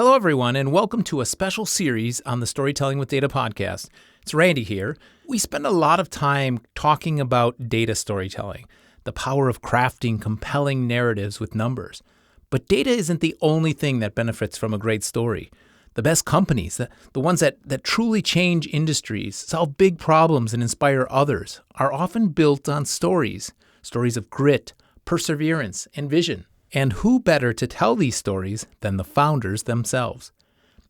Hello, everyone, and welcome to a special series on the Storytelling with Data podcast. It's Randy here. We spend a lot of time talking about data storytelling, the power of crafting compelling narratives with numbers. But data isn't the only thing that benefits from a great story. The best companies, the ones that truly change industries, solve big problems, and inspire others, are often built on stories of grit, perseverance, and vision. And who better to tell these stories than the founders themselves?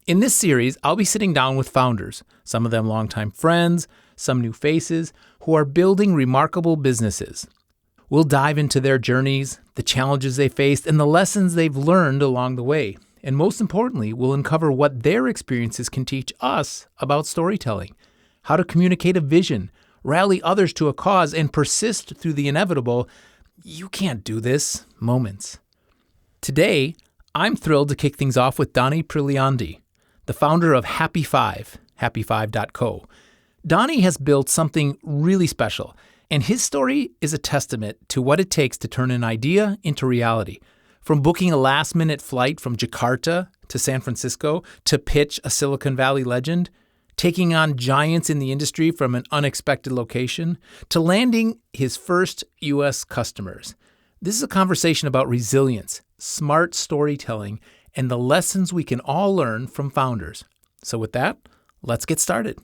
In this series, I'll be sitting down with founders, some of them longtime friends, some new faces, who are building remarkable businesses. We'll dive into their journeys, the challenges they faced, and the lessons they've learned along the way. And most importantly, we'll uncover what their experiences can teach us about storytelling, how to communicate a vision, rally others to a cause, and persist through the inevitable, you can't do this, moments. Today, I'm thrilled to kick things off with Donnie Priliandi, the founder of Happy Five, happy5.co. Donnie has built something really special, and his story is a testament to what it takes to turn an idea into reality. From booking a last-minute flight from Jakarta to San Francisco to pitch a Silicon Valley legend, taking on giants in the industry from an unexpected location, to landing his first U.S. customers. This is a conversation about resilience, smart storytelling, and the lessons we can all learn from founders. So with that, let's get started.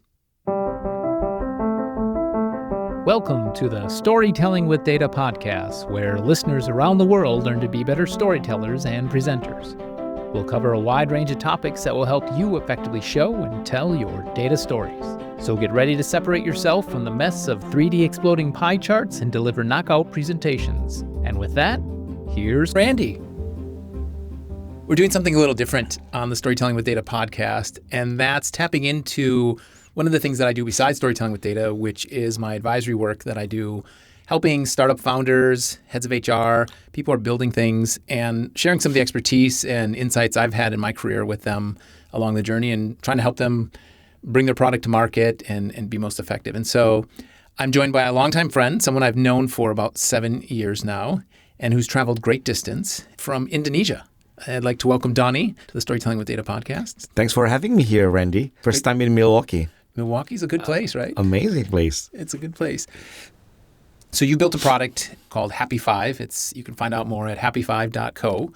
Welcome to the Storytelling with Data podcast, where listeners around the world learn to be better storytellers and presenters. We'll cover a wide range of topics that will help you effectively show and tell your data stories. So get ready to separate yourself from the mess of 3D exploding pie charts and deliver knockout presentations. And with that, here's Randy. We're doing something a little different on the Storytelling with Data podcast, and that's tapping into one of the things that I do besides Storytelling with Data, which is my advisory work that I do, helping startup founders, heads of HR, people who are building things, and sharing some of the expertise and insights I've had in my career with them along the journey and trying to help them bring their product to market and be most effective. And so I'm joined by a longtime friend, someone I've known for about 7 years now, and who's traveled great distance from Indonesia. I'd like to welcome Donnie to the Storytelling with Data podcast. Thanks for having me here, Randy. First time in Milwaukee. Milwaukee's a good place, right? Amazing place. It's a good place. So you built a product called Happy Five. You can find out more at happy5.co.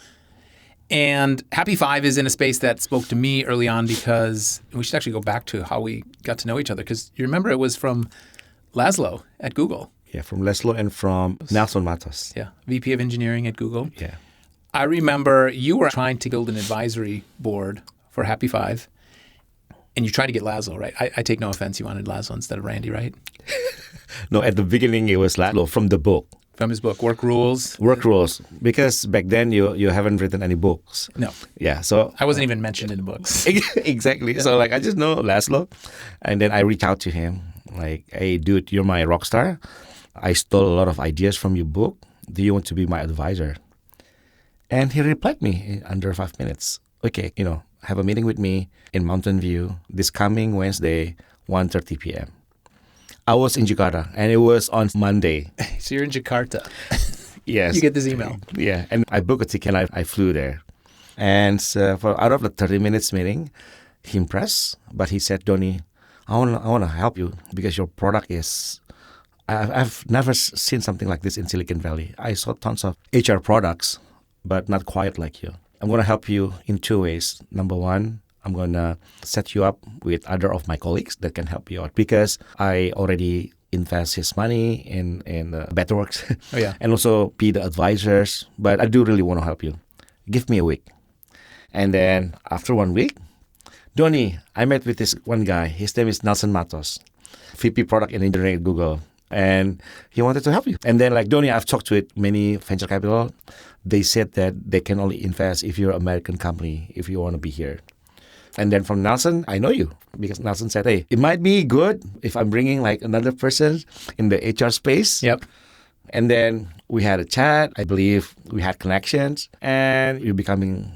And Happy Five is in a space that spoke to me early on because we should actually go back to how we got to know each other. Because you remember it was from Laszlo at Google. Yeah, from Laszlo and from Nelson Matos. Yeah, VP of Engineering at Google. Yeah. I remember you were trying to build an advisory board for Happy Five. And you tried to get Laszlo, right? I take no offense. You wanted Laszlo instead of Randy, right? No, at the beginning it was Laszlo from the book. From his book, Work Rules. Work Rules. Because back then you haven't written any books. No. Yeah, so... I wasn't even mentioned in the books. Exactly. Yeah. So I just know Laszlo. And then I reach out to him. Like, hey, dude, you're my rock star. I stole a lot of ideas from your book. Do you want to be my advisor? And he replied me in under 5 minutes. Okay, have a meeting with me in Mountain View this coming Wednesday, 1:30 p.m. I was in Jakarta, and it was on Monday. So you're in Jakarta. Yes. You get this email. Yeah, and I booked a ticket, and I flew there. And out of the 30 minutes meeting, he impressed, but he said, Donnie, I want to help you because your product is... I've never seen something like this in Silicon Valley. I saw tons of HR products, but not quite like you. I'm going to help you in 2 ways. Number one, I'm going to set you up with other of my colleagues that can help you out because I already invest his money in Betterworks and also be the advisors. But I do really want to help you. Give me a week. And then after 1 week, Donnie, I met with this one guy. His name is Nelson Matos, VP Product and Engineering at Google. And he wanted to help you. And then Donnie, I've talked to many venture capital. They said that they can only invest if you're an American company, if you want to be here. And then from Nelson, I know you because Nelson said, hey, it might be good if I'm bringing another person in the HR space. Yep. And then we had a chat. I believe we had connections. And you're becoming,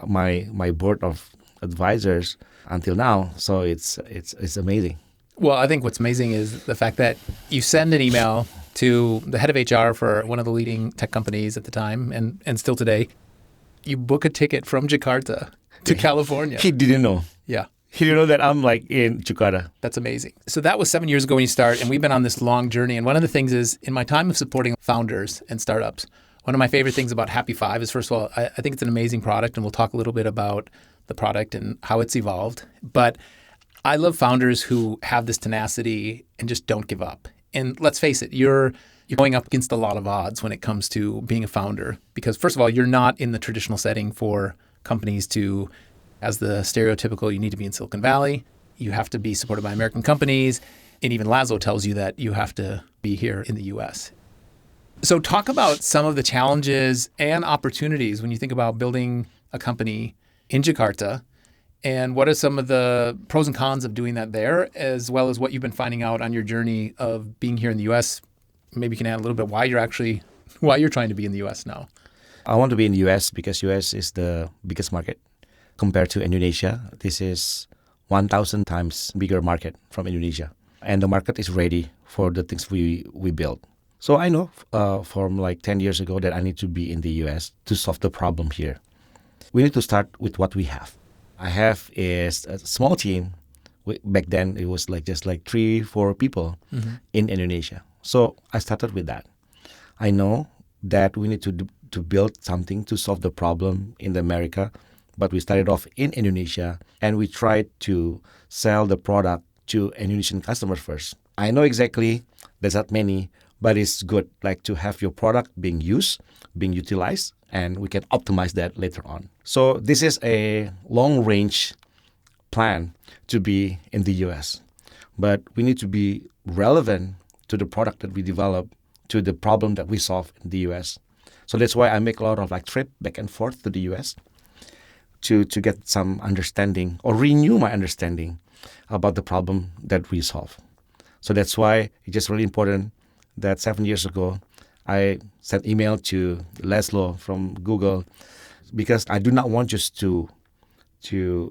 my board of advisors until now. So it's amazing. Well, I think what's amazing is the fact that you send an email to the head of HR for one of the leading tech companies at the time and still today. You book a ticket from Jakarta to California. He didn't know. Yeah. He didn't know that I'm like in Jakarta. That's amazing. So that was 7 years ago when you start, and we've been on this long journey. And one of the things is, in my time of supporting founders and startups, one of my favorite things about Happy Five is, first of all, I think it's an amazing product, and we'll talk a little bit about the product and how it's evolved. But I love founders who have this tenacity and just don't give up. And let's face it, you're going up against a lot of odds when it comes to being a founder, because first of all, you're not in the traditional setting for companies to, as the stereotypical, you need to be in Silicon Valley, you have to be supported by American companies, and even Laszlo tells you that you have to be here in the US. So talk about some of the challenges and opportunities when you think about building a company in Jakarta, and what are some of the pros and cons of doing that there, as well as what you've been finding out on your journey of being here in the US. Maybe you can add a little bit why you're trying to be in the US now. I want to be in the US because US is the biggest market. Compared to Indonesia, this is 1,000 times bigger market from Indonesia. And the market is ready for the things we build. So I know from like 10 years ago that I need to be in the US to solve the problem here. We need to start with what we have. I have is a small team. Back then, it was like just like 3-4 people in Indonesia. So I started with that. I know that we need to build something to solve the problem in America, but we started off in Indonesia, and we tried to sell the product to Indonesian customers first. I know exactly there's not many, but it's good like to have your product being used, being utilized, and we can optimize that later on. So this is a long-range plan to be in the US. But we need to be relevant to the product that we develop, to the problem that we solve in the US. So that's why I make a lot of like trip back and forth to the US to get some understanding or renew my understanding about the problem that we solve. So that's why it's just really important that 7 years ago, I sent email to Laszlo from Google, because I do not want just to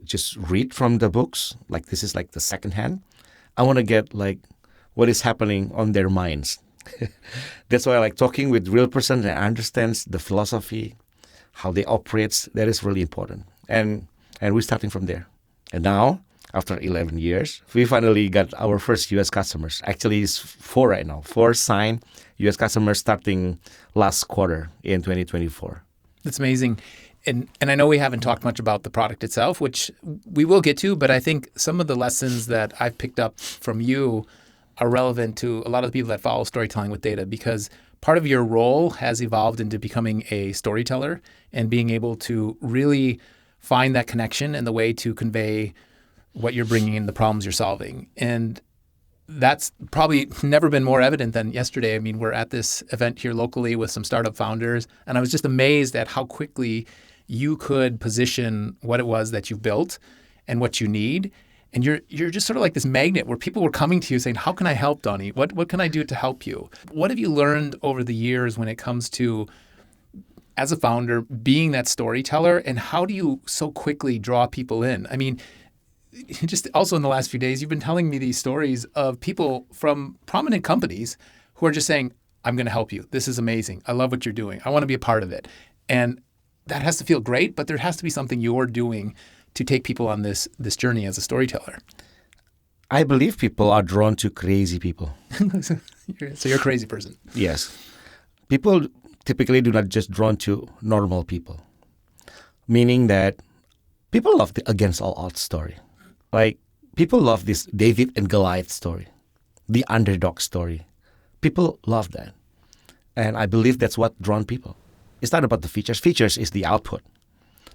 just read from the books, like this is like the second hand. I want to get like what is happening on their minds. That's why I like talking with real person that understands the philosophy, how they operate. That is really important. And we're starting from there. And now, after 11 years, we finally got our first U.S. customers. Actually, it's 4 right now. 4 signed U.S. customers starting last quarter in 2024. That's amazing. And I know we haven't talked much about the product itself, which we will get to, but I think some of the lessons that I've picked up from you are relevant to a lot of the people that follow storytelling with data, because part of your role has evolved into becoming a storyteller and being able to really find that connection and the way to convey what you're bringing in, the problems you're solving. And that's probably never been more evident than yesterday. I mean, we're at this event here locally with some startup founders, and I was just amazed at how quickly you could position what it was that you've built and what you need. And you're just sort of like this magnet where people were coming to you saying, how can I help, Donnie? What can I do to help you? What have you learned over the years when it comes to, as a founder, being that storyteller, and how do you so quickly draw people in? I mean, just also in the last few days, you've been telling me these stories of people from prominent companies who are just saying, I'm going to help you. This is amazing. I love what you're doing. I want to be a part of it. And that has to feel great, but there has to be something you're doing to take people on this journey as a storyteller. I believe people are drawn to crazy people. So you're a crazy person. Yes. People typically do not just drawn to normal people, meaning that people love the against all odds story. Like, people love this David and Goliath story, the underdog story. People love that. And I believe that's what drawn people. It's not about the features. Features is the output.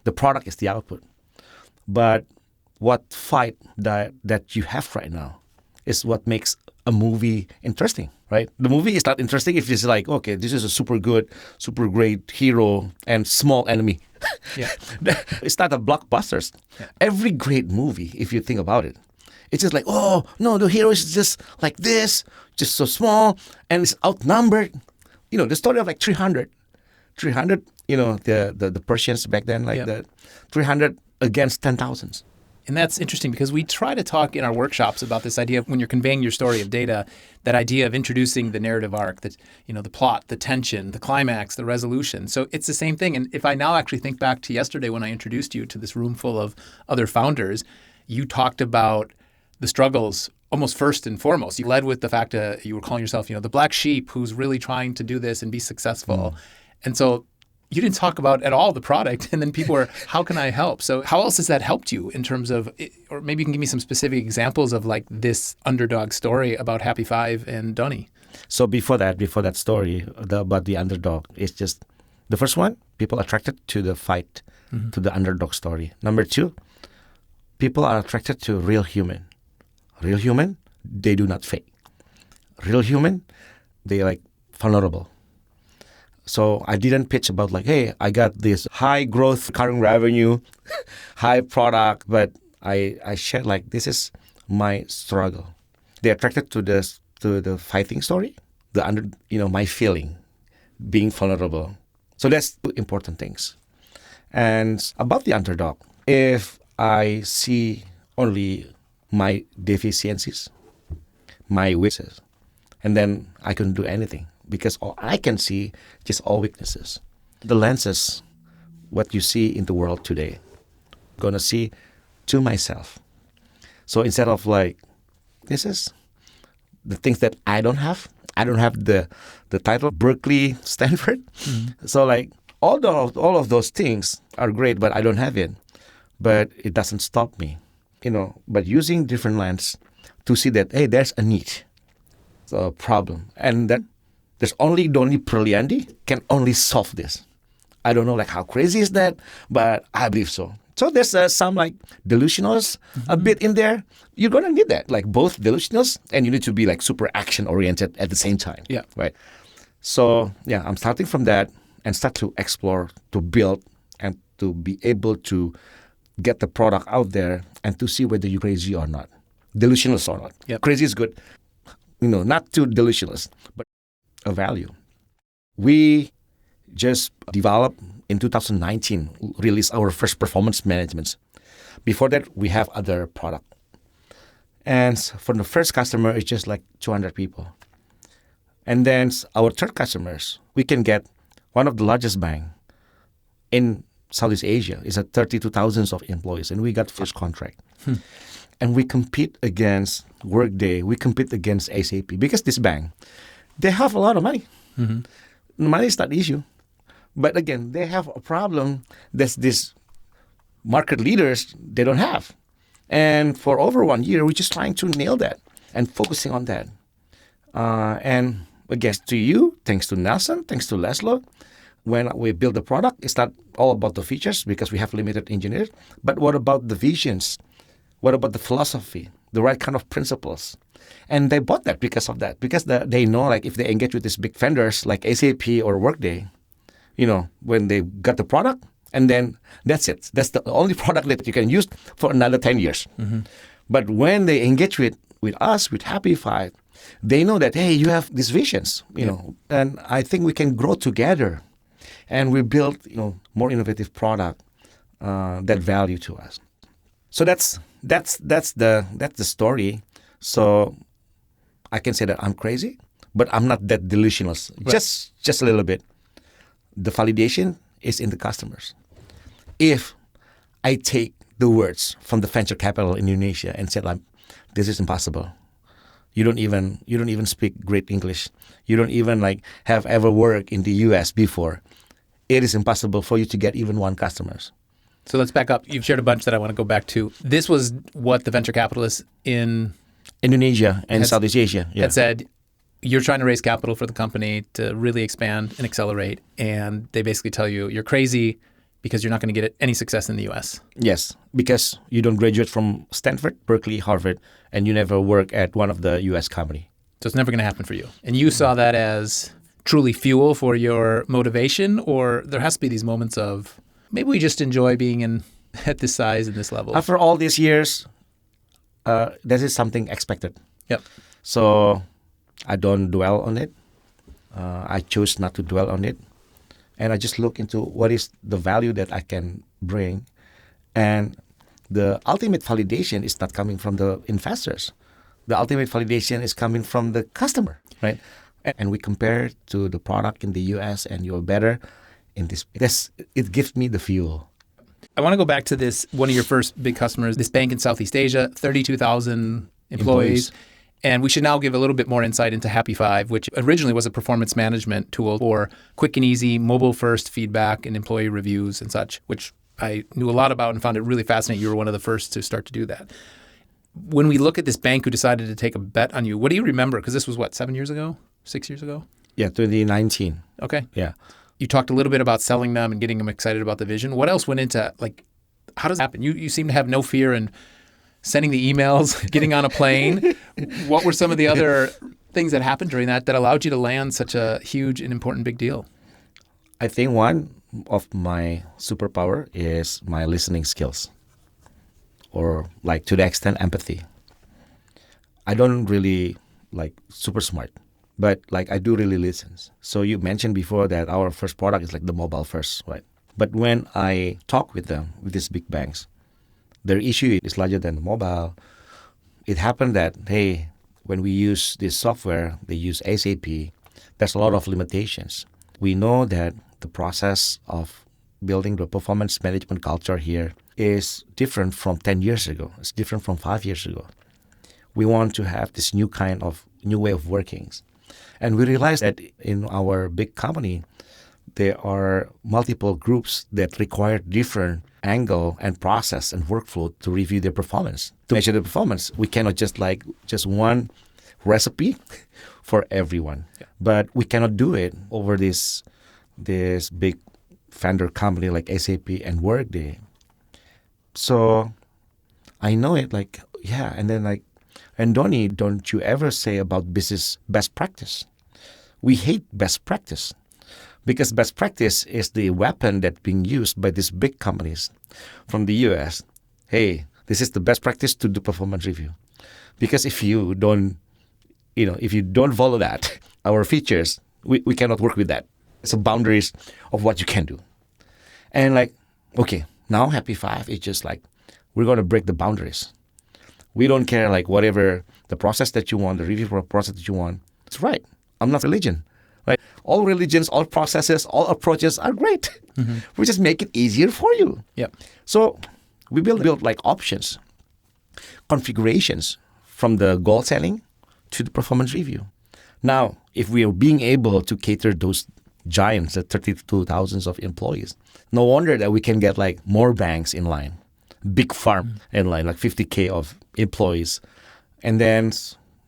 The product is the output. But what fight that you have right now is what makes a movie interesting, right? The movie is not interesting if it's like, okay, this is a super good, super great hero and small enemy. Yeah. It's not a blockbusters. Yeah. Every great movie, if you think about it, it's just like, oh, no, the hero is just like this, just so small, and it's outnumbered. You know, the story of like 300, you know, the Persians back then, like the 300 against 10,000. And that's interesting because we try to talk in our workshops about this idea of when you're conveying your story of data, that idea of introducing the narrative arc, that, the plot, the tension, the climax, the resolution. So it's the same thing. And if I now actually think back to yesterday when I introduced you to this room full of other founders, you talked about the struggles almost first and foremost. You led with the fact that you were calling yourself, the black sheep who's really trying to do this and be successful. And so you didn't talk about at all the product, and then people were, how can I help? So how else has that helped you in terms of, or maybe you can give me some specific examples of like this underdog story about Happy Five and Donny. So before that story about the underdog, it's just the first one, people attracted to the fight, to the underdog story. Number two, people are attracted to real human. Real human, they do not fake. Real human, they like vulnerable. So I didn't pitch about like, hey, I got this high growth recurring revenue, high product, but I shared like this is my struggle. They attracted to the fighting story, my feeling, being vulnerable. So that's two important things. And about the underdog, if I see only my deficiencies, my weaknesses, and then I couldn't do anything. Because all I can see just all weaknesses. The lenses, what you see in the world today, gonna see to myself. So instead of like, this is the things that I don't have. I don't have the title Berkeley, Stanford. So like all of those things are great, but I don't have it. But it doesn't stop me, But using different lens to see that hey, there's a need, a problem, and then. There's only Donny Perliandi can only solve this. I don't know like how crazy is that, but I believe so. So there's some like delusionals a bit in there. You're going to need that, like both delusionals and you need to be like super action oriented at the same time. Yeah. Right. So yeah, I'm starting from that and start to explore, to build and to be able to get the product out there and to see whether you're crazy or not. Delusionals or not. Yep. Crazy is good. Not too delusionals, but a value. We just developed in 2019, released our first performance management. Before that, we have other product. And for the first customer, it's just like 200 people. And then our third customers, we can get one of the largest bank in Southeast Asia. It's at 32,000 of employees, and we got first contract. And we compete against Workday. We compete against SAP because this bank, they have a lot of money. Money is not the issue. But again, they have a problem that these market leaders, they don't have. And for over 1 year, we're just trying to nail that and focusing on that. And again, to you, thanks to Nelson, thanks to Laszlo, when we build the product, it's not all about the features because we have limited engineers. But what about the visions? What about the philosophy, the right kind of principles? And they bought that because of that. Because they know like if they engage with these big vendors like SAP or Workday, when they got the product, and then that's it. That's the only product that you can use for another 10 years. But when they engage with us, with Happy Five, they know that, hey, you have these visions, and I think we can grow together. And we build, more innovative product that value to us. So that's the story. So I can say that I'm crazy, but I'm not that delusional. Right. Just a little bit. The validation is in the customers. If I take the words from the venture capital in Indonesia and said, like, this is impossible. You don't even speak great English. You don't even like have ever worked in the US before. It is impossible for you to get even one customers. So let's back up. You've shared a bunch that I want to go back to. This was what the venture capitalists in Indonesia and Southeast Asia had said, you're trying to raise capital for the company to really expand and accelerate. And they basically tell you, you're crazy because you're not going to get any success in the US. Yes, because you don't graduate from Stanford, Berkeley, Harvard, and you never work at one of the US company. So it's never going to happen for you. And you saw that as truly fuel for your motivation, or there has to be these moments of maybe we just enjoy being at this size and this level. After all these years, this is something expected. Yep. So I don't dwell on it. I choose not to dwell on it. And I just look into what is the value that I can bring. And the ultimate validation is not coming from the investors. The ultimate validation is coming from the customer, right? And we compare to the product in the US and you're better in this. It gives me the fuel. I want to go back to this, one of your first big customers, this bank in Southeast Asia, 32,000 employees. And we should now give a little bit more insight into Happy Five, which originally was a performance management tool for quick and easy mobile-first feedback and employee reviews and such, which I knew a lot about and found it really fascinating. You were one of the first to start to do that. When we look at this bank who decided to take a bet on you, what do you remember? Because this was, 7 years ago? 6 years ago? Yeah, 2019. Okay. Yeah. You talked a little bit about selling them and getting them excited about the vision. What else went into, how does it happen? You seem to have no fear in sending the emails, getting on a plane. What were some of the other things that happened during that allowed you to land such a huge and important big deal? I think one of my superpower is my listening skills, or to the extent empathy. I don't really super smart, but I do really listen. So you mentioned before that our first product is the mobile first, right? But when I talk with them, with these big banks, their issue is larger than the mobile. It happened that, hey, when we use this software, they use SAP, there's a lot of limitations. We know that the process of building the performance management culture here is different from 10 years ago. It's different from 5 years ago. We want to have this new way of working. And we realized that in our big company, there are multiple groups that require different angle and process and workflow to review their performance. To measure the performance, we cannot just one recipe for everyone. Yeah. But we cannot do it over this big vendor company like SAP and Workday. So I know it and then and Donnie, don't you ever say about business best practice. We hate best practice. Because best practice is the weapon that's being used by these big companies from the US. Hey, this is the best practice to do performance review. Because if you don't follow that, our features, we cannot work with that. It's the boundaries of what you can do. And okay, now Happy Five is just we're going to break the boundaries. We don't care whatever the process that you want, the review process that you want. It's right. I'm not religion. Right? All religions, all processes, all approaches are great. Mm-hmm. We just make it easier for you. Yep. So we build options, configurations from the goal setting to the performance review. Now, if we are being able to cater those giants, the 32,000 of employees, no wonder that we can get more banks in line, big farm in line, 50K of employees. And then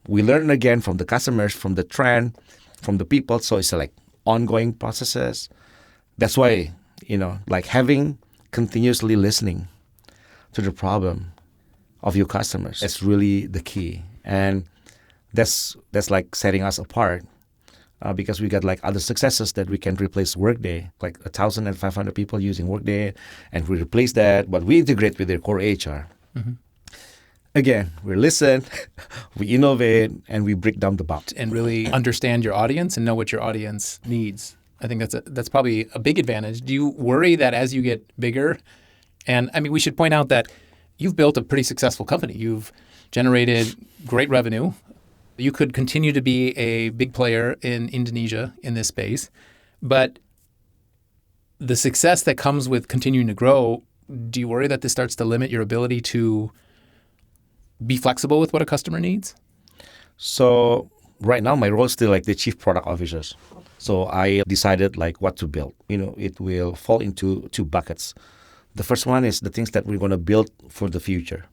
we learn again from the customers, from the trend, from the people. So it's ongoing processes. That's why, having continuously listening to the problem of your customers, that's really the key. And that's setting us apart because we got other successes that we can replace Workday, 1,500 people using Workday, and we replace that, but we integrate with their core HR. Mm-hmm. Again, we listen, we innovate, and we break down the box. And really understand your audience and know what your audience needs. I think that's probably a big advantage. Do you worry that as you get bigger, and we should point out that you've built a pretty successful company. You've generated great revenue. You could continue to be a big player in Indonesia in this space. But the success that comes with continuing to grow, do you worry that this starts to limit your ability to be flexible with what a customer needs? So right now, my role is still the chief product officers. So I decided what to build. It will fall into two buckets. The first one is the things that we're going to build for the future.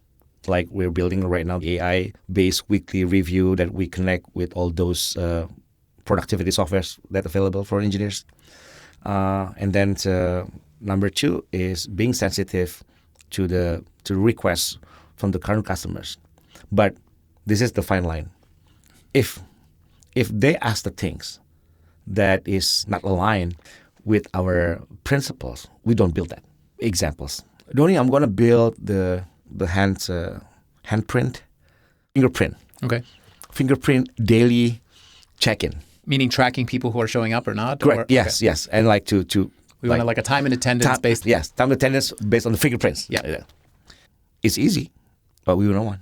We're building right now AI-based weekly review that we connect with all those productivity softwares that are available for engineers. And then number two is being sensitive to requests from the current customers. But this is the fine line. If they ask the things that is not aligned with our principles, we don't build that. Examples. Donnie, I'm going to build the handprint, fingerprint. Okay. Fingerprint daily check-in. Meaning tracking people who are showing up or not? Correct. Yes, okay. yes. And we want a time and attendance based. Yes, time and attendance based on the fingerprints. Yeah. It's easy, but we don't want.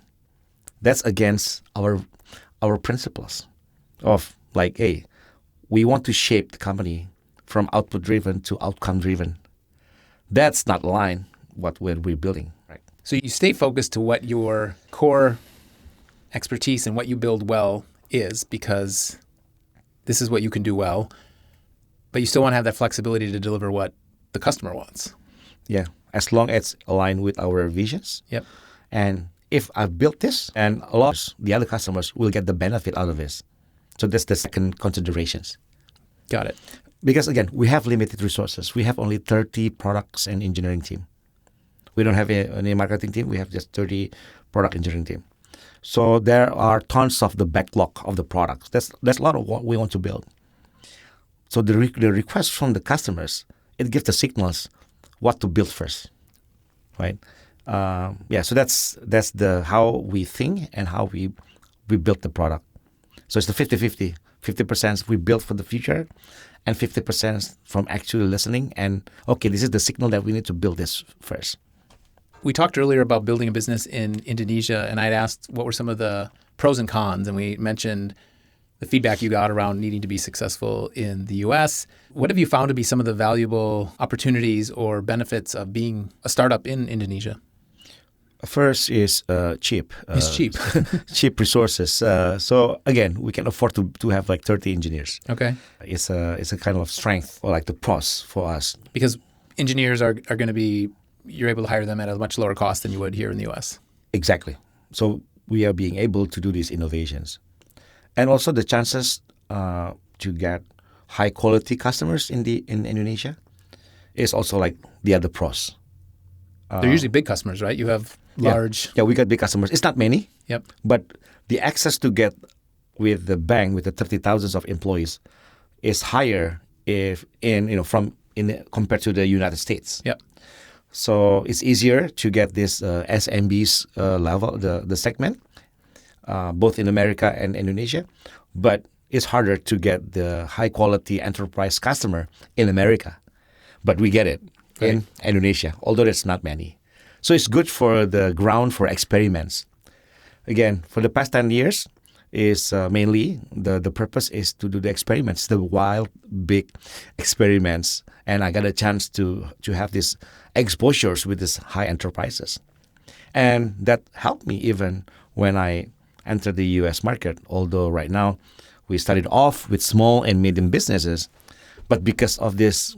That's against our principles of like, hey, we want to shape the company from output-driven to outcome-driven. That's not aligned what we're building. Right. So you stay focused to what your core expertise and what you build well is, because this is what you can do well, but you still want to have that flexibility to deliver what the customer wants. Yeah, as long as it's aligned with our visions. Yep. And if I built this, and a lot of the other customers will get the benefit out of this. So that's the second considerations. Got it. Because again, we have limited resources. We have only 30 products and engineering team. We don't have any marketing team. We have just 30 product engineering team. So there are tons of the backlog of the products. That's a lot of what we want to build. So the request from the customers, it gives the signals what to build first, right? So that's the how we think and how we build the product. So it's the 50-50. 50% we build for the future, and 50% from actually listening and, okay, this is the signal that we need to build this first. We talked earlier about building a business in Indonesia, and I'd asked what were some of the pros and cons, and we mentioned the feedback you got around needing to be successful in the U.S. What have you found to be some of the valuable opportunities or benefits of being a startup in Indonesia? First is cheap. It's cheap. Cheap resources. So again, we can afford to have like 30 engineers. Okay. It's a kind of strength or like the pros for us. Because engineers are going to be, you're able to hire them at a much lower cost than you would here in the U.S. Exactly. So we are being able to do these innovations. And also the chances to get high quality customers in Indonesia is also like the other pros. They're usually big customers, right? You have large... Yeah, we got big customers. It's not many. Yep. But the access to get with the bank, with the 30,000 of employees, is higher compared to the United States. Yep. So it's easier to get this SMBs level, the segment, both in America and Indonesia. But it's harder to get the high-quality enterprise customer in America. But we get it. Right. In Indonesia, although there's not many. So it's good for the ground for experiments. Again, for the past 10 years, is mainly the purpose is to do the experiments, the wild, big experiments. And I got a chance to have these exposures with these high enterprises. And that helped me even when I entered the U.S. market, although right now we started off with small and medium businesses. But because of this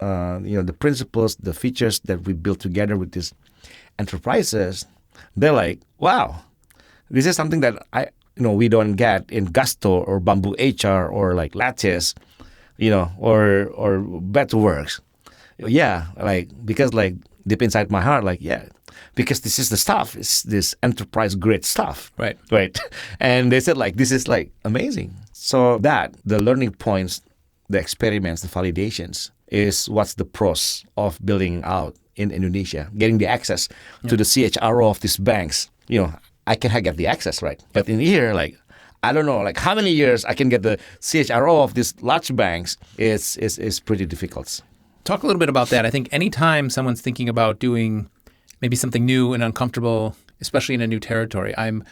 the principles, the features that we built together with these enterprises, they're like, wow, this is something that we don't get in Gusto or Bamboo HR or like Lattice, or Betterworks. Yeah, because deep inside my heart, because this is the stuff, it's this enterprise grade stuff. Right. And they said this is amazing. So the learning points, the experiments, the validations, is what's the pros of building out in Indonesia, getting the access to the CHRO of these banks. I can get the access, right? Yep. But in here, I don't know, how many years I can get the CHRO of these large banks is pretty difficult. Talk a little bit about that. I think anytime someone's thinking about doing maybe something new and uncomfortable, especially in a new territory, I'm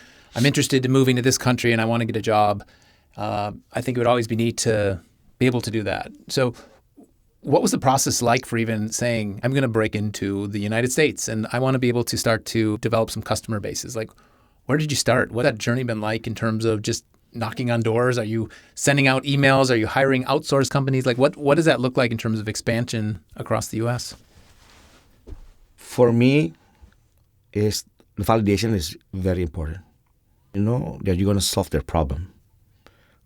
interested in moving to this country and I want to get a job. I think it would always be neat to be able to do that. So what was the process like for even saying, I'm going to break into the United States and I want to be able to start to develop some customer bases? Where did you start? What's that journey been like in terms of just knocking on doors? Are you sending out emails? Are you hiring outsourced companies? What does that look like in terms of expansion across the U.S.? For me, the validation is very important. That you're going to solve their problem.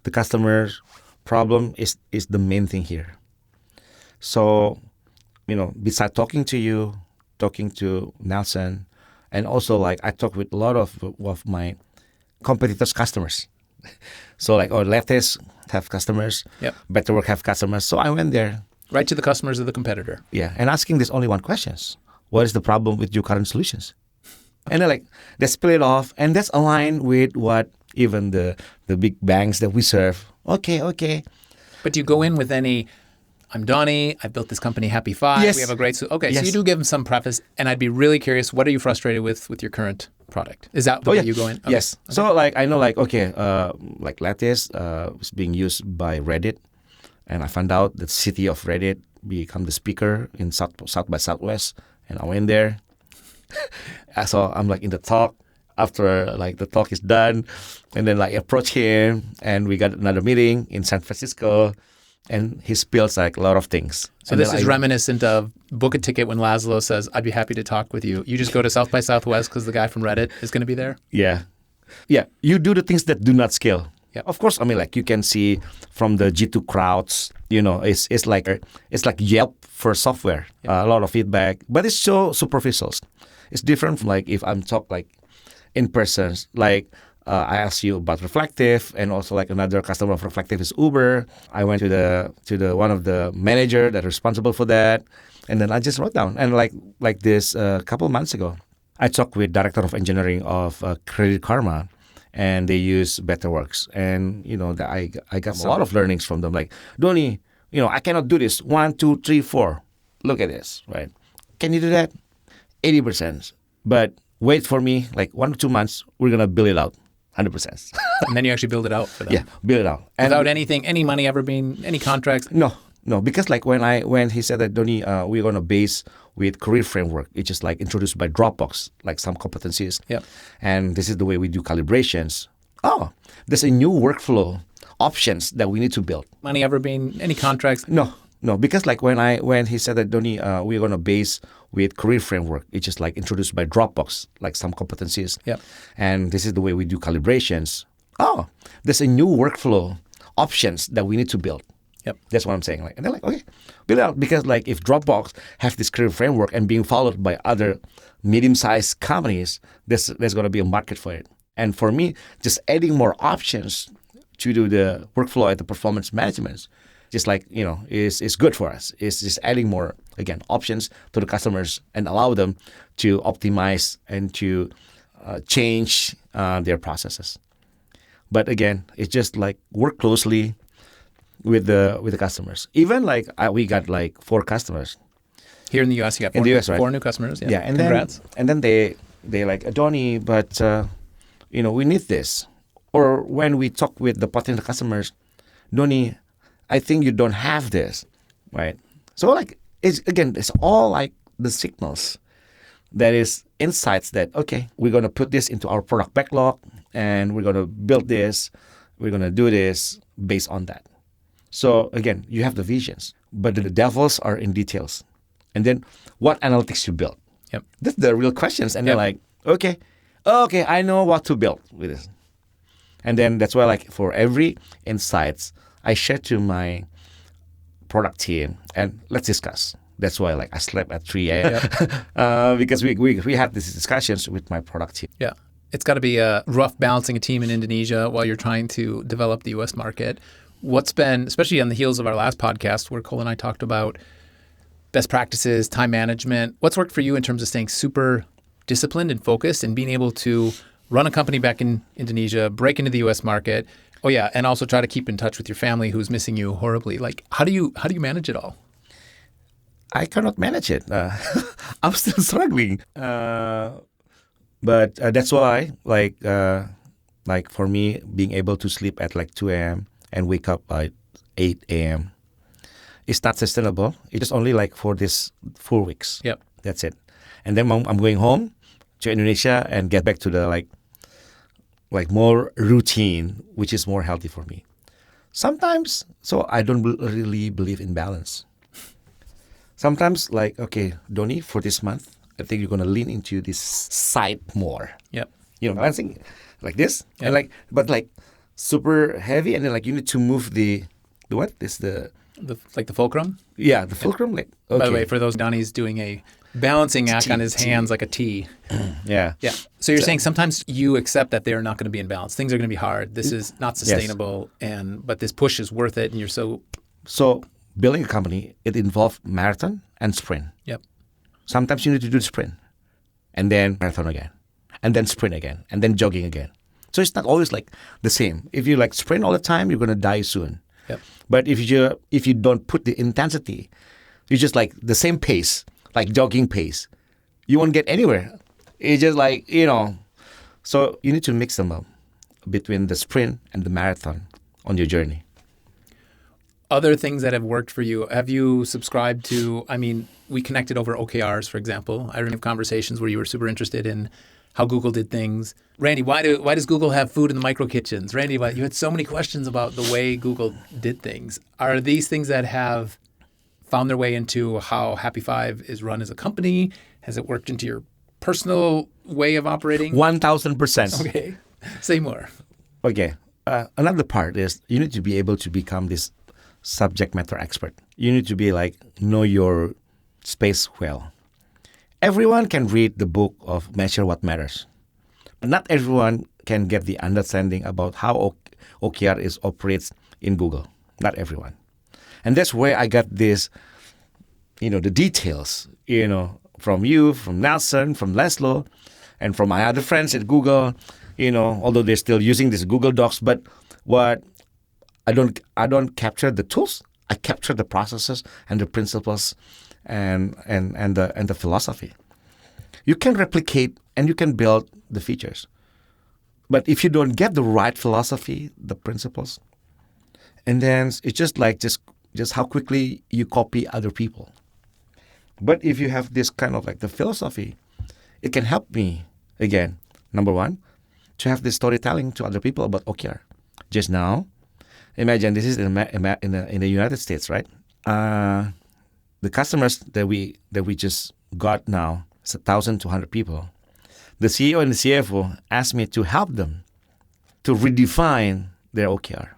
The customer's problem is the main thing here. So, besides talking to you, talking to Nelson, and also I talk with a lot of my competitors' customers. So Lattice have customers, yep. Betterwork have customers. So I went there. Right to the customers of the competitor. Yeah, and asking this only one question. What is the problem with your current solutions? And they split it off, and that's aligned with what even the big banks that we serve. Okay. But do you go in with any I'm Donnie. I built this company, Happy Five. Yes. We have a great... So Yes. you do give them some preface, and I'd be really curious, what are you frustrated with your current product? Is that the way you go in? Okay. Yes. Okay. So like I know like Lattice is being used by Reddit, and I found out that city of Reddit become the speaker in South by Southwest, and I went there. So I'm like in the talk. After like the talk is done, and then like approach him, and we got another meeting in San Francisco, and he spills like a lot of things. So and this is reminiscent of book a ticket when Laszlo says, I'd be happy to talk with you. You just go to South by Southwest because the guy from Reddit is going to be there? Yeah. You do the things that do not scale. Yeah. Of course, I mean, like you can see from the G2 crowds, it's like Yelp for software. A lot of feedback, but it's so superficial. It's different from like if I'm talk like in person, like I asked you about Reflective, and also like another customer of Reflective is Uber. I went to the one of the manager that's responsible for that, and then I just wrote down. And like this couple months ago, I talked with director of engineering of Credit Karma, and they use BetterWorks, and I got a lot of learnings from them. Like, Donnie, I cannot do this. 1, 2, 3, 4. Look at this, right? Can you do that? 80%, but wait for me, like 1 or 2 months, we're going to build it out, 100%. And then you actually build it out for them? Yeah, build it out. And without any money ever being, any contracts? No, because like when he said that, Donnie, we're going to base with career framework, it's just like introduced by Dropbox, like some competencies. Yep. And this is the way we do calibrations. Oh, there's a new workflow options that we need to build. Money ever being, any contracts? No, because like when he said that, Donnie, we're going to base with career framework, it's just like introduced by Dropbox, like some competencies. Yep. And this is the way we do calibrations. Oh, there's a new workflow options that we need to build. Yep. That's what I'm saying. Like, and they're like, okay, build it out, because like if Dropbox has this career framework and being followed by other medium-sized companies, there's going to be a market for it. And for me, just adding more options to do the workflow and the performance management, just like, is good for us. It's just adding more, again, options to the customers and allow them to optimize and to change their processes. But again, it's just like work closely with the customers. Even like we got like 4 customers. Here in the U.S., you got 4, in the US, right? 4 new customers. Yeah, and congrats. Then they like, Donnie, but we need this. Or when we talk with the potential customers, Donnie, I think you don't have this, right? So like it's all like the signals. That is insights that, okay, we're going to put this into our product backlog, and we're going to build this, we're going to do this based on that. So again, you have the visions, but the devils are in details. And then what analytics you build. Yep. That's the real questions. And they're like, okay, I know what to build with this. And then that's why like for every insights, I share to my product team and let's discuss. That's why like I slept at 3 a.m. Because we had these discussions with my product team. Yeah. It's got to be rough balancing a team in Indonesia while you're trying to develop the U.S. market. What's been, especially on the heels of our last podcast where Cole and I talked about best practices, time management, what's worked for you in terms of staying super disciplined and focused and being able to run a company back in Indonesia, break into the U.S. market? Oh yeah, and also try to keep in touch with your family who's missing you horribly. Like, how do you manage it all? I cannot manage it. I'm still struggling. But that's why, like for me, being able to sleep at like 2 a.m. and wake up at 8 a.m. it's not sustainable. It's just only like for this 4 weeks. Yep. That's it. And then I'm going home to Indonesia and get back to the like more routine, which is more healthy for me. Sometimes, so I don't really believe in balance. Sometimes like, okay, Donnie, for this month, I think you're going to lean into this side more. Yep. Balancing like this, and like, but like super heavy, and then like you need to move the what? This the fulcrum? Yeah, the fulcrum. Like, okay. By the way, for those, Donnie's doing a balancing act on his hands like a T. Yeah. So you're saying sometimes you accept that they're not going to be in balance. Things are going to be hard. This is not sustainable, but this push is worth it, and you're so. So building a company, it involves marathon and sprint. Yep. Sometimes you need to do the sprint, and then marathon again, and then sprint again, and then jogging again. So it's not always like the same. If you like sprint all the time, you're going to die soon. Yep. But if you don't put the intensity, you just like the same pace, like jogging pace, you won't get anywhere. It's just like, so you need to mix them up between the sprint and the marathon on your journey. Other things that have worked for you, have you subscribed to, we connected over OKRs, for example. I remember conversations where you were super interested in how Google did things. Randy, why does Google have food in the micro kitchens? Randy, you had so many questions about the way Google did things. Are these things that have found their way into how Happy Five is run as a company? Has it worked into your personal way of operating? 1,000%. Okay. Say more. Okay. Another part is you need to be able to become this subject matter expert. You need to be know your space well. Everyone can read the book of Measure What Matters. But not everyone can get the understanding about how OKR operates in Google. Not everyone. And that's where I got this, the details, from you, from Nelson, from Laszlo, and from my other friends at Google, although they're still using this Google Docs. But what I don't capture the tools. I capture the processes and the principles and the philosophy. You can replicate and you can build the features. But if you don't get the right philosophy, the principles, and then it's just how quickly you copy other people. But if you have this kind of the philosophy, it can help me, again, number one, to have this storytelling to other people about OKR. Just now, imagine this is in the United States, right? The customers that we just got now is 1,200 people. The CEO and the CFO asked me to help them to redefine their OKR.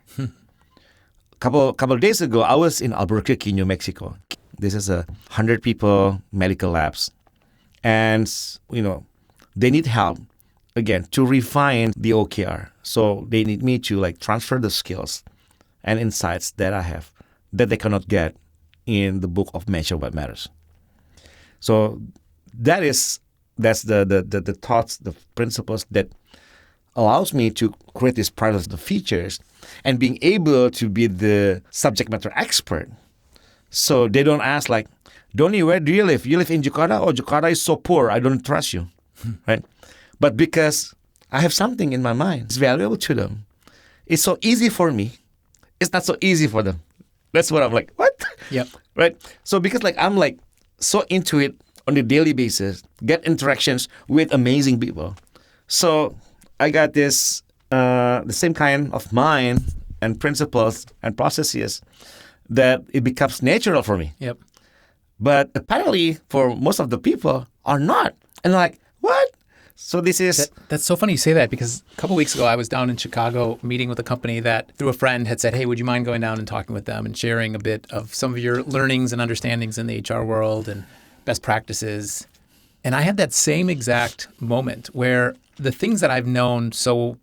Couple of days ago, I was in Albuquerque, New Mexico. This is 100 people medical labs, and they need help again to refine the OKR. So they need me to transfer the skills and insights that I have that they cannot get in the book of Measure What Matters. So that's the thoughts, the principles that allows me to create this part of the features and being able to be the subject matter expert. So they don't ask Donnie, where do you live? You live in Jakarta? Oh, Jakarta is so poor. I don't trust you, right? But because I have something in my mind, it's valuable to them. It's so easy for me. It's not so easy for them. That's what I'm what? Yep. Right? So because I'm so into it on a daily basis, get interactions with amazing people. So I got this, the same kind of mind and principles and processes that it becomes natural for me. Yep. But apparently for most of the people are not. And what? So this is... That's so funny you say that, because a couple weeks ago I was down in Chicago meeting with a company that, through a friend, had said, hey, would you mind going down and talking with them and sharing a bit of some of your learnings and understandings in the HR world and best practices? And I had that same exact moment where the things that I've known so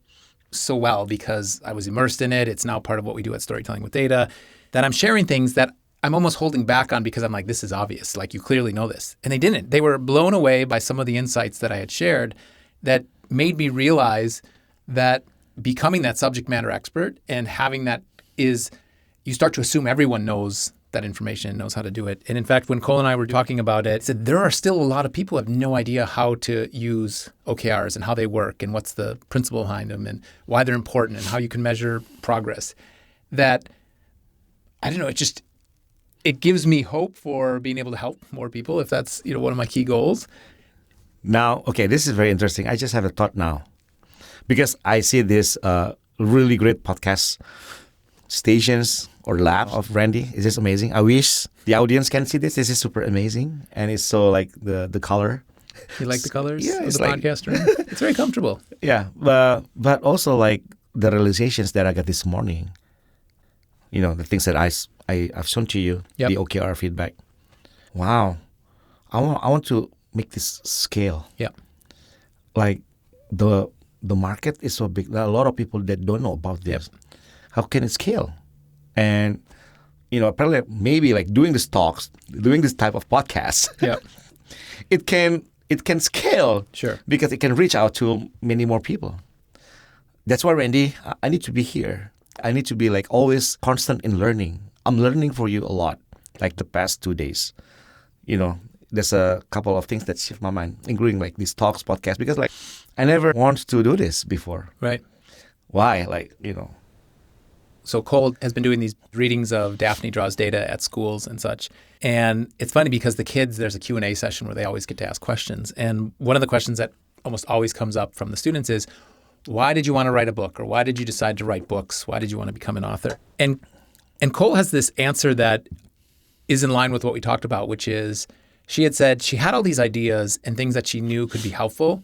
well because I was immersed in it, it's now part of what we do at Storytelling with Data, that I'm sharing things that I'm almost holding back on because I'm this is obvious. You clearly know this. And they didn't. They were blown away by some of the insights that I had shared that made me realize that becoming that subject matter expert and having that is, you start to assume everyone knows that information and knows how to do it. And in fact, when Cole and I were talking about it, I said there are still a lot of people who have no idea how to use OKRs and how they work and what's the principle behind them and why they're important and how you can measure progress. That, I don't know, it gives me hope for being able to help more people if that's one of my key goals. Now, okay, this is very interesting. I just have a thought now. Because I see this really great podcast stations or lab of Randy. It's just amazing. I wish the audience can see this. This is super amazing. And it's so the color. You like the colors yeah, of the podcast room? It's very comfortable. Yeah. But also the realizations that I got this morning. The things that I've shown to you, yep. The OKR feedback. Wow. I want to make this scale. Yeah. The market is so big. There are a lot of people that don't know about this. Yep. How can it scale? And apparently maybe doing these talks, doing this type of podcasts, yeah, it can scale. Sure. Because it can reach out to many more people. That's why, Randy, I need to be here I need to be like always constant in learning. I'm learning for you a lot, like the past 2 days. There's a couple of things that shift my mind, including like these talks, podcasts, because like I never want to do this before. Right. Why? So Cole has been doing these readings of Daphne Draws Data at schools and such. And it's funny because the kids, there's a Q&A session where they always get to ask questions. And one of the questions that almost always comes up from the students is, why did you want to write a book? Or why did you decide to write books? Why did you want to become an author? And Cole has this answer that is in line with what we talked about, which is she had said she had all these ideas and things that she knew could be helpful,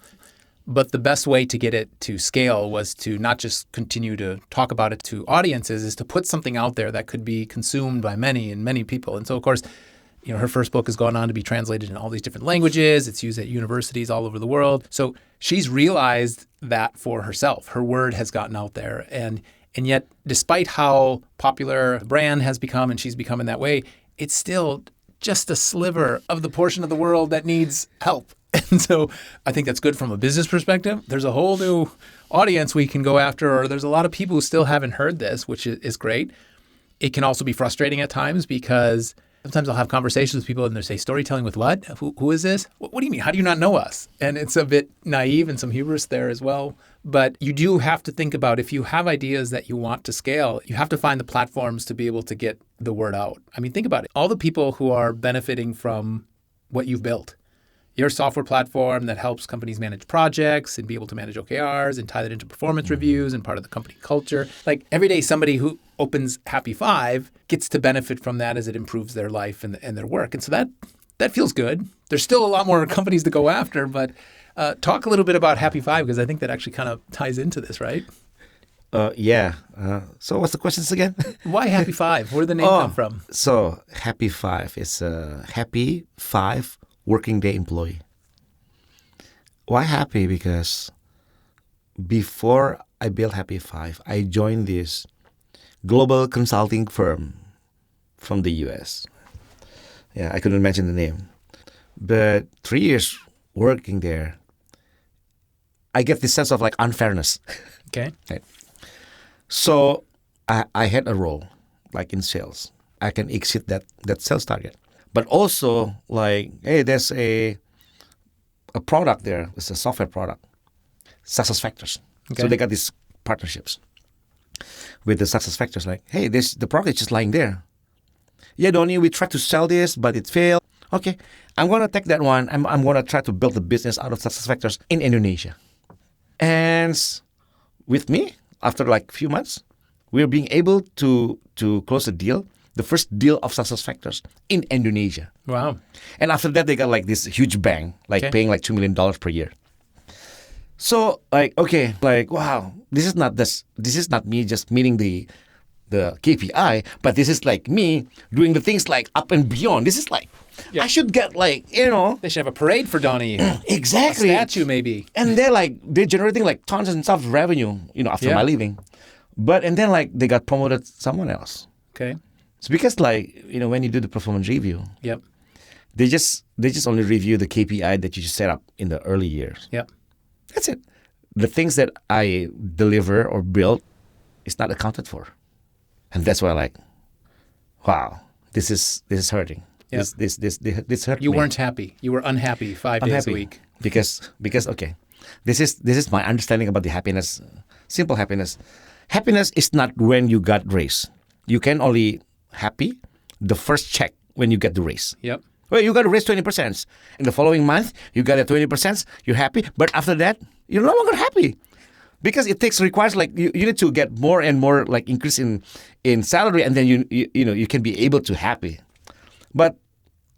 but the best way to get it to scale was to not just continue to talk about it to audiences, is to put something out there that could be consumed by many and many people. And so, of course, her first book has gone on to be translated in all these different languages. It's used at universities all over the world. So she's realized that for herself. Her word has gotten out there. And yet, despite how popular the brand has become and she's become in that way, it's still just a sliver of the portion of the world that needs help. And so I think that's good from a business perspective. There's a whole new audience we can go after, or there's a lot of people who still haven't heard this, which is great. It can also be frustrating at times because sometimes I'll have conversations with people and they say, storytelling with what? Who is this? What do you mean? How do you not know us? And it's a bit naive and some hubris there as well. But you do have to think about, if you have ideas that you want to scale, you have to find the platforms to be able to get the word out. I mean, think about it. All the people who are benefiting from what you've built, your software platform that helps companies manage projects and be able to manage OKRs and tie that into performance reviews and part of the company culture. Like every day, somebody who opens Happy Five gets to benefit from that as it improves their life and their work. And so that feels good. There's still a lot more companies to go after, but talk a little bit about Happy Five, because I think that actually kind of ties into this, right? Yeah. So what's the questions again? Why Happy Five? Where did the name come from? So Happy Five is a Happy Five working day employee. Why happy? Because before I built Happy Five, I joined this global consulting firm from the US. Yeah, I couldn't mention the name. But 3 years working there, I get this sense of like unfairness. Okay. Right. So I had a role like in sales. I can exceed that sales target. But also, like, hey, there's a product there. It's a software product, SuccessFactors. Okay. So they got these partnerships with the SuccessFactors. Like, hey, the product is just lying there. Yeah, Donnie, we tried to sell this, but it failed. Okay, I'm going to take that one. I'm going to try to build a business out of SuccessFactors in Indonesia. And with me, after like a few months, we're being able to close a deal. The first deal of SuccessFactors in Indonesia. Wow. And after that, they got like this huge bang, like paying like $2 million per year. So like, okay, like, wow, this is not me just meeting the KPI, but this is like me doing the things like up and beyond. This is like, I should get like, They should have a parade for Donnie. Exactly. A statue maybe. And they're generating like tons and tons of revenue, after my leaving. And then like they got promoted someone else. Okay. It's because like, when you do the performance review, Yep. they just only review the KPI that you just set up in the early years. Yep. That's it. The things that I deliver or build is not accounted for. And that's why like, wow, this is hurting. Yep. This hurt You me. weren't happy. You were unhappy 5 days a week. Because okay, this is my understanding about the happiness. Simple happiness. Happiness is not when you got raised. You can only happy the first check when you get the raise. Yep. Well, you got to raise 20%. In the following month, you got a 20%. You're happy. But after that, you're no longer happy. Because it requires like you need to get more and more like increase in salary, and then you can be able to happy. But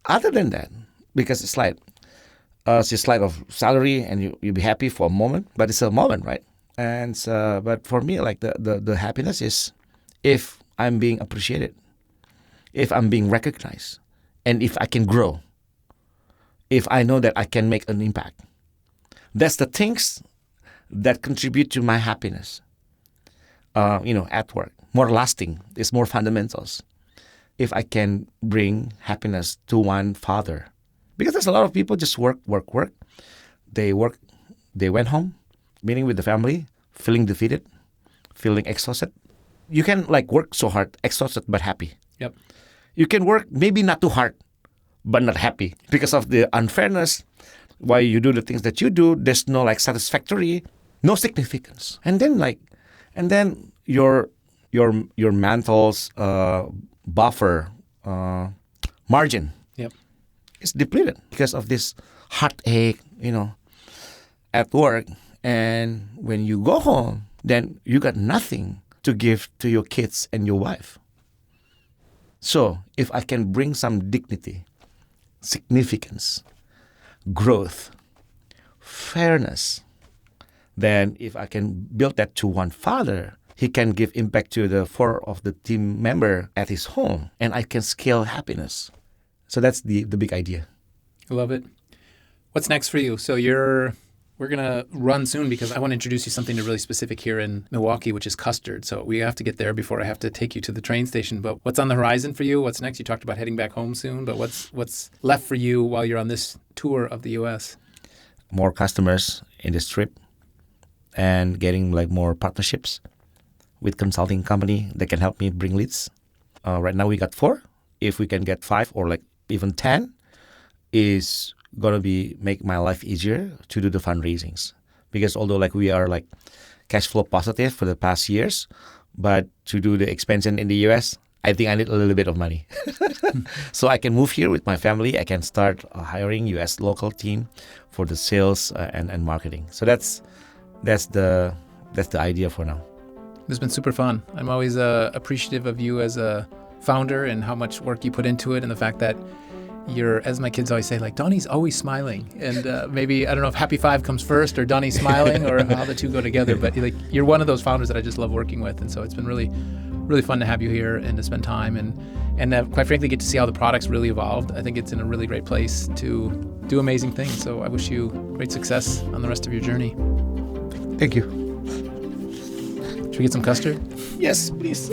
other than that, because it's like it's a slide of salary and you be happy for a moment, but it's a moment, right? And but for me, like the happiness is if I'm being appreciated, if I'm being recognized, and if I can grow, if I know that I can make an impact. That's the things that contribute to my happiness, at work. More lasting, it's more fundamentals. If I can bring happiness to one father. Because there's a lot of people just work. They went home, meeting with the family, feeling defeated, feeling exhausted, You can like work so hard, exhausted but happy. Yep. You can work maybe not too hard, but not happy because of the unfairness. Why you do the things that you do, there's no like satisfactory, no significance. And then your mental's buffer margin is depleted because of this heartache, at work. And when you go home, then you got nothing to give to your kids and your wife. So if I can bring some dignity, significance, growth, fairness, then if I can build that to one father, he can give impact to the 4 of the team member at his home, and I can scale happiness. So that's the big idea. I love it. What's next for you? So we're going to run soon because I want to introduce you something really specific here in Milwaukee, which is custard. So we have to get there before I have to take you to the train station. But what's on the horizon for you? What's next? You talked about heading back home soon, but what's left for you while you're on this tour of the U.S.? More customers in this trip and getting like more partnerships with consulting company that can help me bring leads. Right now we got 4. If we can get 5 or like even 10, is gonna be make my life easier to do the fundraisings. Because although like we are like cash flow positive for the past years, but to do the expansion in the US, I think I need a little bit of money. So I can move here with my family. I can start hiring US local team for the sales and marketing. So that's the idea for now. This has been super fun. I'm always appreciative of you as a founder and how much work you put into it, and the fact that you're, as my kids always say, like, Donnie's always smiling. And maybe, I don't know if Happy 5 comes first or Donnie's smiling or how the two go together, but like you're one of those founders that I just love working with. And so it's been really, really fun to have you here and to spend time and quite frankly, get to see how the product's really evolved. I think it's in a really great place to do amazing things. So I wish you great success on the rest of your journey. Thank you. Should we get some custard? Yes, please.